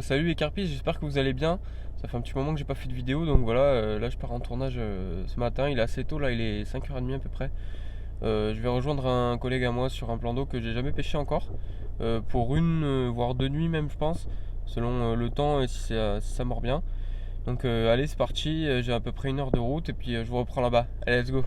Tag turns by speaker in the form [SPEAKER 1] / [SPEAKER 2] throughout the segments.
[SPEAKER 1] Salut les carpistes, j'espère que vous allez bien. Ça fait un petit moment que j'ai pas fait de vidéo, donc voilà, là je pars en tournage ce matin. Il est assez tôt, là il est 5h30 à peu près. Je vais rejoindre un collègue à moi sur un plan d'eau que j'ai jamais pêché encore. Pour une, voire deux nuits même je pense, selon le temps et si ça mord bien. Donc allez c'est parti, j'ai à peu près 1 heure de route et puis je vous reprends là-bas. Allez let's go.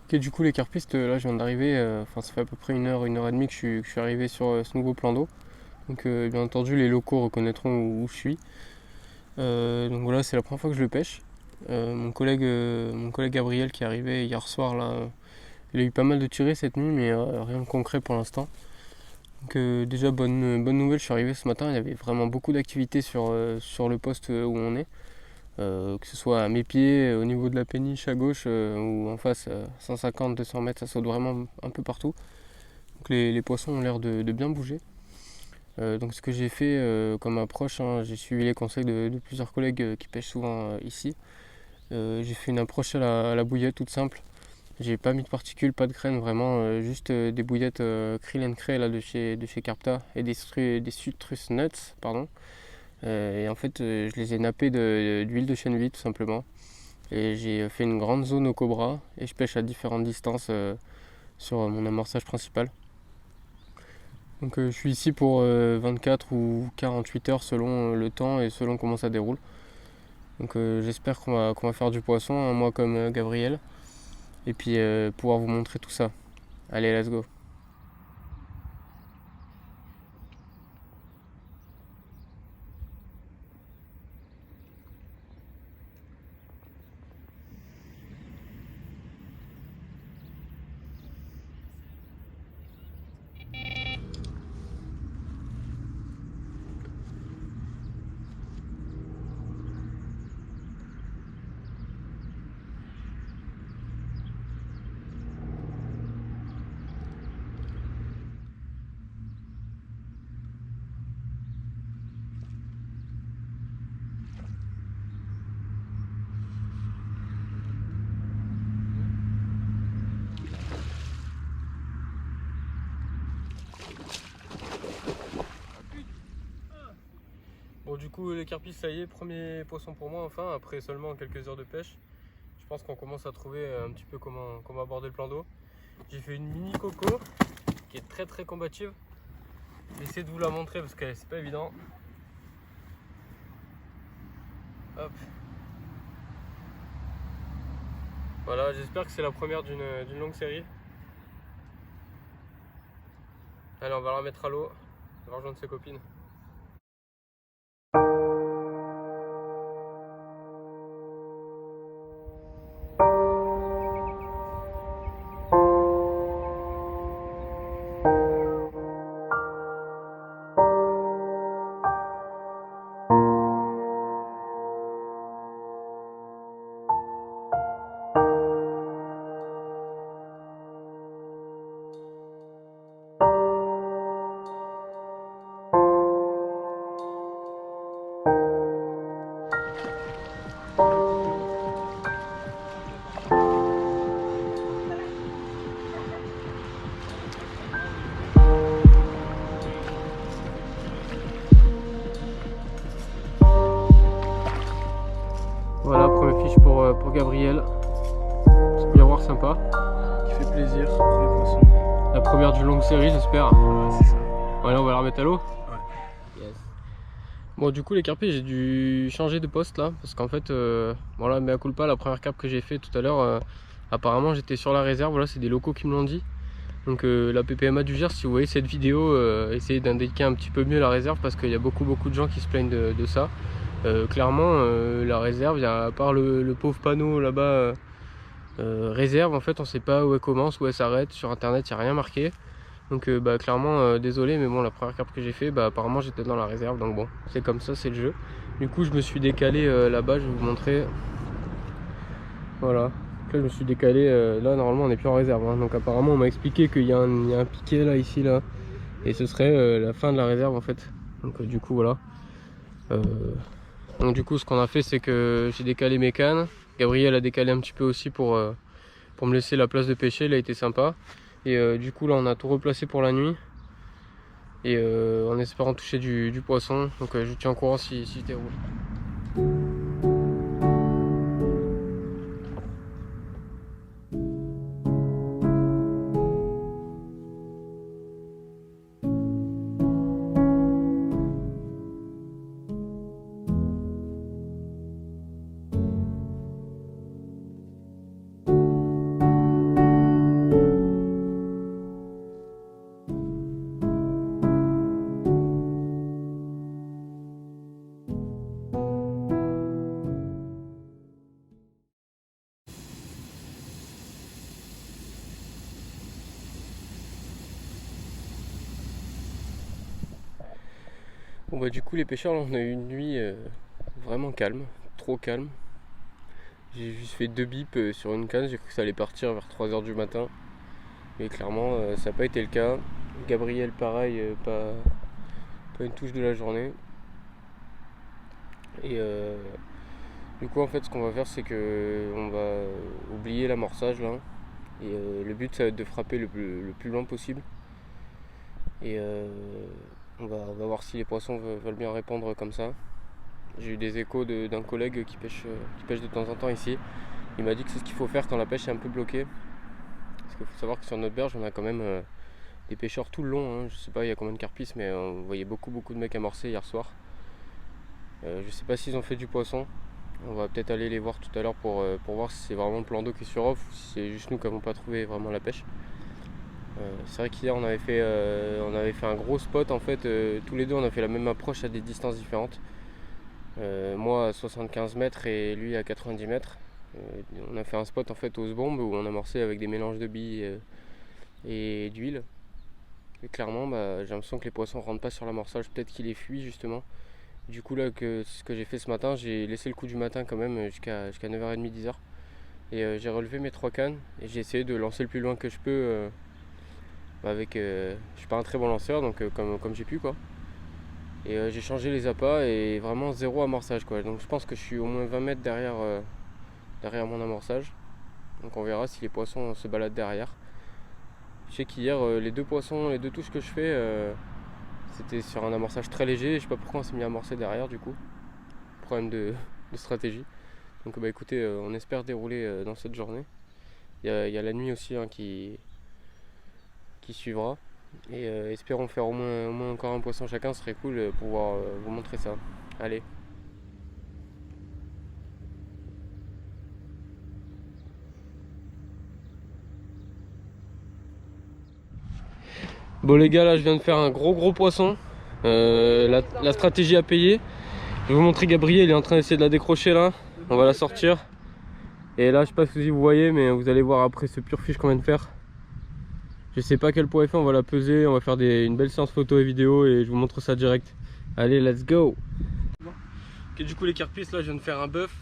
[SPEAKER 1] Ok, du coup les carpistes, là je viens d'arriver, enfin ça fait à peu près 1 heure et demie que je suis arrivé sur ce nouveau plan d'eau. Donc bien entendu les locaux reconnaîtront où je suis. Donc voilà, c'est la première fois que je le pêche. Mon collègue Gabriel qui est arrivé hier soir là, il a eu pas mal de tirées cette nuit mais rien de concret pour l'instant. Donc déjà bonne nouvelle, je suis arrivé ce matin, il y avait vraiment beaucoup d'activité sur le poste où on est. Que ce soit à mes pieds, au niveau de la péniche à gauche ou en face 150-200 mètres, ça saute vraiment un peu partout. Donc les poissons ont l'air de bien bouger. Donc ce que j'ai fait comme approche, hein, j'ai suivi les conseils de plusieurs collègues qui pêchent souvent ici. J'ai fait une approche à la bouillette toute simple. J'ai pas mis de particules, pas de graines, vraiment juste des bouillettes Krill & Cray là, de chez Carpta et des Citrus Nuts, pardon. Et en fait, je les ai nappés d'huile de chènevis tout simplement. Et j'ai fait une grande zone au cobra et je pêche à différentes distances sur mon amorçage principal. Donc je suis ici pour 24 ou 48 heures selon le temps et selon comment ça déroule. Donc j'espère qu'on va faire du poisson, hein, moi comme Gabriel. Et puis pouvoir vous montrer tout ça. Allez, let's go. Bon du coup les carpistes, ça y est, premier poisson pour moi enfin, après seulement quelques heures de pêche. Je pense qu'on commence à trouver un petit peu comment aborder le plan d'eau. J'ai fait une mini coco qui est très combative. Je vais essayer de vous la montrer parce que c'est pas évident. Hop. Voilà, j'espère que c'est la première d'une longue série. Allez, on va la remettre à l'eau, on va rejoindre ses copines. Voilà, première fiche pour Gabriel. Petit miroir sympa.
[SPEAKER 2] Qui fait plaisir sur les poissons.
[SPEAKER 1] La première d'une longue série, j'espère.
[SPEAKER 2] Ouais, c'est ça.
[SPEAKER 1] Voilà, on va la remettre à l'eau.
[SPEAKER 2] Ouais.
[SPEAKER 1] Yes. Bon, du coup les carpes j'ai dû changer de poste là parce qu'en fait voilà, mea culpa, la première carpe que j'ai fait tout à l'heure, apparemment j'étais sur la réserve. Voilà, c'est des locaux qui me l'ont dit. Donc la PPMA du Gers, si vous voyez cette vidéo, essayez d'indiquer un petit peu mieux la réserve parce qu'il y a beaucoup de gens qui se plaignent de ça. Clairement la réserve, à part le pauvre panneau là-bas, réserve, en fait on sait pas où elle commence, où elle s'arrête. Sur internet il n'y a rien marqué. Donc bah, clairement désolé, mais bon, la première carte que j'ai fait, bah, apparemment j'étais dans la réserve. Donc bon, c'est comme ça, c'est le jeu. Du coup je me suis décalé là-bas, je vais vous montrer. Voilà, donc là je me suis décalé, là normalement on n'est plus en réserve, hein. Donc apparemment on m'a expliqué qu'il y a un piquet là, ici, là. Et ce serait la fin de la réserve en fait. Donc du coup voilà. Donc du coup ce qu'on a fait, c'est que j'ai décalé mes cannes. Gabriel a décalé un petit peu aussi pour me laisser la place de pêcher, il a été sympa. Et du coup là on a tout replacé pour la nuit. Et en espérant toucher du poisson. Donc je vous tiens au courant si je déroule. Bon bah du coup les pêcheurs, là, on a eu une nuit vraiment calme, trop calme. J'ai juste fait 2 bips sur une canne, j'ai cru que ça allait partir vers 3 h du matin. Mais clairement ça n'a pas été le cas. Gabriel pareil, pas une touche de la journée. Et du coup en fait ce qu'on va faire, c'est que on va oublier l'amorçage là. Et le but ça va être de frapper le plus loin possible. Et on va voir si les poissons veulent bien répondre comme ça. J'ai eu des échos d'un collègue qui pêche de temps en temps ici. Il m'a dit que c'est ce qu'il faut faire quand la pêche est un peu bloquée. Parce qu'il faut savoir que sur notre berge, on a quand même des pêcheurs tout le long, hein. Je sais pas il y a combien de carpistes, mais on voyait beaucoup de mecs amorcer hier soir. Je sais pas s'ils ont fait du poisson. On va peut-être aller les voir tout à l'heure pour voir si c'est vraiment le plan d'eau qui est sur off ou si c'est juste nous qui n'avons pas trouvé vraiment la pêche. C'est vrai qu'hier on avait fait un gros spot en fait. Tous les deux on a fait la même approche à des distances différentes. Moi à 75 mètres et lui à 90 mètres. On a fait un spot en fait aux bombes où on a amorcé avec des mélanges de billes et d'huile. Et clairement j'ai l'impression que les poissons rentrent pas sur l'amorçage, peut-être qu'ils les fuient justement. Du coup là ce que j'ai fait ce matin, j'ai laissé le coup du matin quand même jusqu'à 9h30, 10h. Et j'ai relevé mes 3 cannes et j'ai essayé de lancer le plus loin que je peux. Je suis pas un très bon lanceur, donc comme j'ai pu quoi. Et j'ai changé les appâts et vraiment zéro amorçage quoi. Donc je pense que je suis au moins 20 mètres derrière mon amorçage. Donc on verra si les poissons se baladent derrière. Je sais qu'hier les deux touches que je fais, c'était sur un amorçage très léger. Je sais pas pourquoi on s'est mis à amorcer derrière du coup. Problème de stratégie. Donc bah écoutez, on espère dérouler dans cette journée. Il y a la nuit aussi hein, qui suivra. Et espérons faire au moins encore un poisson chacun, ce serait cool pouvoir vous montrer ça. Allez. Bon les gars, là je viens de faire un gros poisson. La stratégie a payé. Je vais vous montrer Gabriel, il est en train d'essayer de la décrocher là. On va la sortir. Et là je sais pas si vous voyez, mais vous allez voir après ce pur fiche qu'on vient de faire. Je sais pas quel poids elle fait, on va la peser, on va faire une belle séance photo et vidéo et je vous montre ça direct. Allez, let's go. Ok, du coup les carpistes, là je viens de faire un bœuf.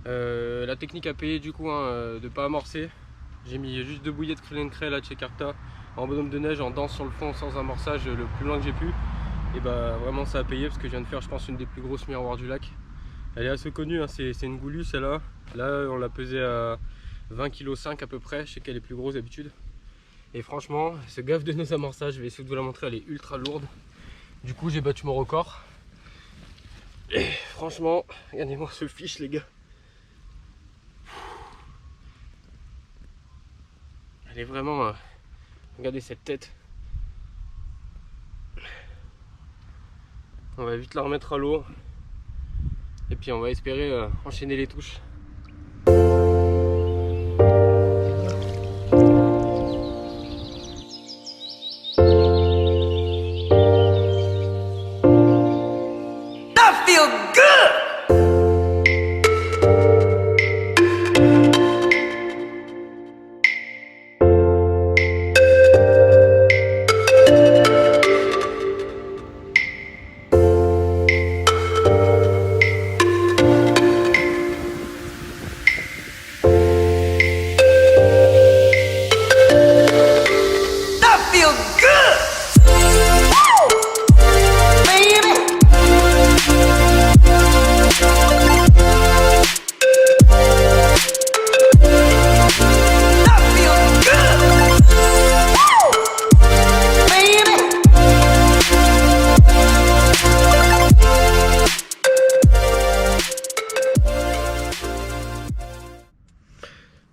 [SPEAKER 1] La technique a payé du coup hein, de pas amorcer. J'ai mis juste 2 bouillées de krill and cray là de chez Carta en bonhomme de neige, en danse sur le fond sans amorçage le plus loin que j'ai pu. Et bah vraiment ça a payé parce que je viens de faire je pense une des plus grosses miroirs du lac. Elle est assez connue, hein, c'est une goulue celle-là. Là on l'a pesée à 20,5 kg à peu près, je sais qu'elle est plus grosse d'habitude. Et franchement, ce gaffe de nos amorçages, je vais essayer de vous la montrer, elle est ultra lourde. Du coup j'ai battu mon record. Et franchement, regardez-moi ce fiche les gars. Elle est vraiment... regardez cette tête. On va vite la remettre à l'eau. Et puis on va espérer enchaîner les touches.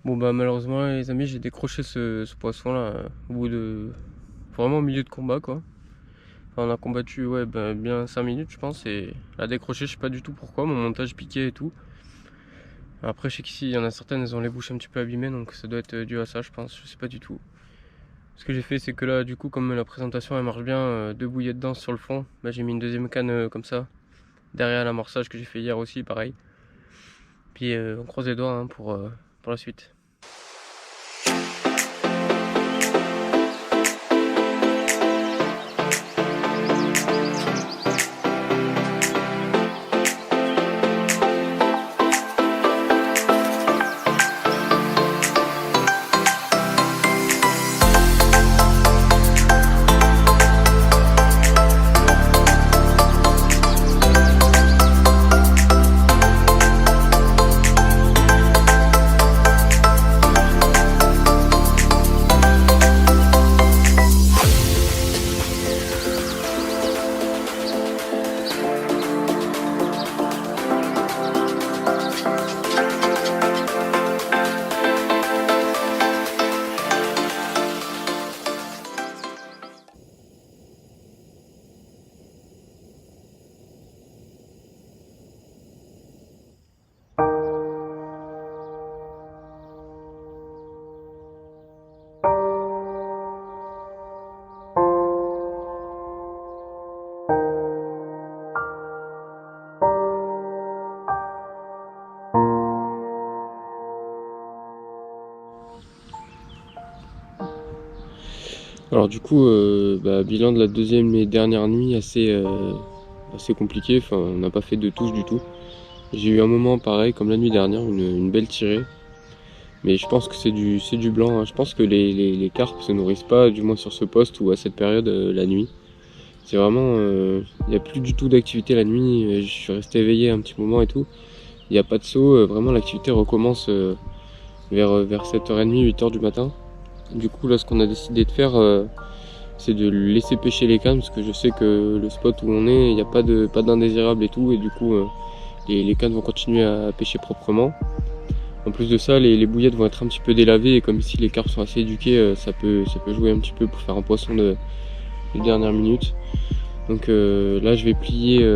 [SPEAKER 1] Bon bah malheureusement les amis, j'ai décroché ce poisson là au bout de... vraiment au milieu de combat quoi. Enfin, on a combattu ouais, bah, bien 5 minutes je pense et la décroché, je sais pas du tout pourquoi, mon montage piquait et tout. Après je sais qu'ici il y en a certaines, elles ont les bouches un petit peu abîmées, donc ça doit être dû à ça je pense, je sais pas du tout. Ce que j'ai fait c'est que là du coup comme la présentation elle marche bien, 2 bouillées de danse sur le fond, bah, j'ai mis une deuxième canne comme ça, derrière l'amorçage que j'ai fait hier aussi pareil. Puis on croise les doigts hein, pour la suite. Alors du coup, bilan de la deuxième et dernière nuit assez compliqué, enfin on n'a pas fait de touche du tout. J'ai eu un moment pareil comme la nuit dernière, une belle tirée. Mais je pense que c'est du blanc, hein. Je pense que les carpes se nourrissent pas, du moins sur ce poste ou à cette période la nuit. C'est vraiment, il n'y a plus du tout d'activité la nuit, je suis resté éveillé un petit moment et tout. Il n'y a pas de saut, vraiment l'activité recommence vers 7h30, 8h du matin. Du coup là ce qu'on a décidé de faire c'est de laisser pêcher les cannes parce que je sais que le spot où on est il n'y a pas d'indésirables et tout et du coup les cannes vont continuer à pêcher proprement. En plus de ça les bouillettes vont être un petit peu délavées et comme ici les carpes sont assez éduquées ça peut jouer un petit peu pour faire un poisson de dernière minute. Donc là je vais plier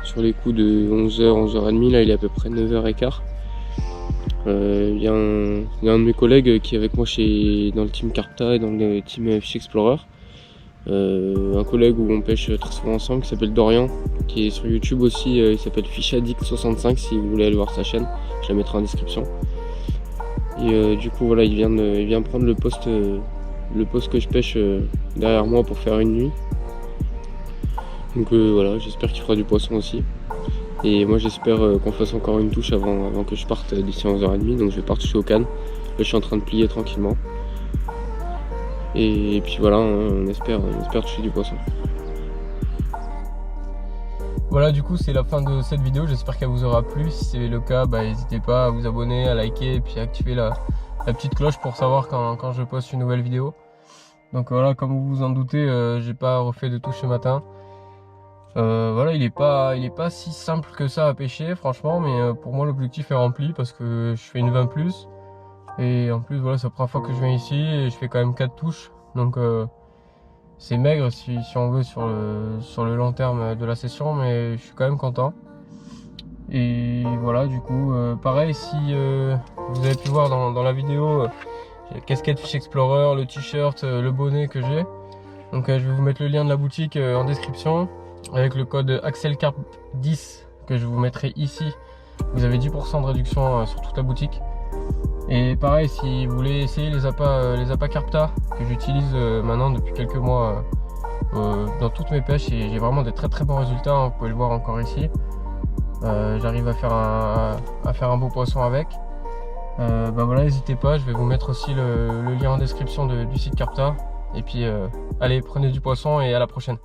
[SPEAKER 1] sur les coups de 11h, 11h30, là il est à peu près 9h15. Il y a un de mes collègues qui est avec moi dans le team Carpta et dans le team Fish Explorer. Un collègue où on pêche très souvent ensemble qui s'appelle Dorian, qui est sur YouTube aussi, il s'appelle Fish Addict 65 si vous voulez aller voir sa chaîne, je la mettrai en description. Et du coup voilà, il vient prendre le poste que je pêche derrière moi pour faire une nuit. Donc voilà, j'espère qu'il fera du poisson aussi. Et moi j'espère qu'on fasse encore une touche avant que je parte d'ici 11h30, donc je vais pas retoucher aux cannes. Là je suis en train de plier tranquillement. Et puis voilà, on espère toucher du poisson. Voilà, du coup c'est la fin de cette vidéo, j'espère qu'elle vous aura plu. Si c'est le cas, n'hésitez pas à vous abonner, à liker et puis à activer la petite cloche pour savoir quand je poste une nouvelle vidéo. Donc voilà, comme vous vous en doutez, j'ai pas refait de touche ce matin. Voilà, il est pas si simple que ça à pêcher franchement, mais pour moi l'objectif est rempli parce que je fais une 20+. Et en plus voilà, c'est la première fois que je viens ici et je fais quand même 4 touches. Donc c'est maigre si on veut sur le long terme de la session, mais je suis quand même content. Et voilà, du coup, pareil, si vous avez pu voir dans la vidéo, j'ai la casquette Fish Explorer, le t-shirt, le bonnet que j'ai. Donc je vais vous mettre le lien de la boutique en description avec le code AxelCarp10 que je vous mettrai ici. Vous avez 10% de réduction sur toute la boutique. Et pareil, si vous voulez essayer les appâts Carpta que j'utilise maintenant depuis quelques mois dans toutes mes pêches, et j'ai vraiment des très très bons résultats, hein, vous pouvez le voir encore ici. J'arrive à faire un beau poisson avec. Bah voilà, n'hésitez pas, je vais vous mettre aussi le lien en description du site Carpta. Et puis allez, prenez du poisson et à la prochaine.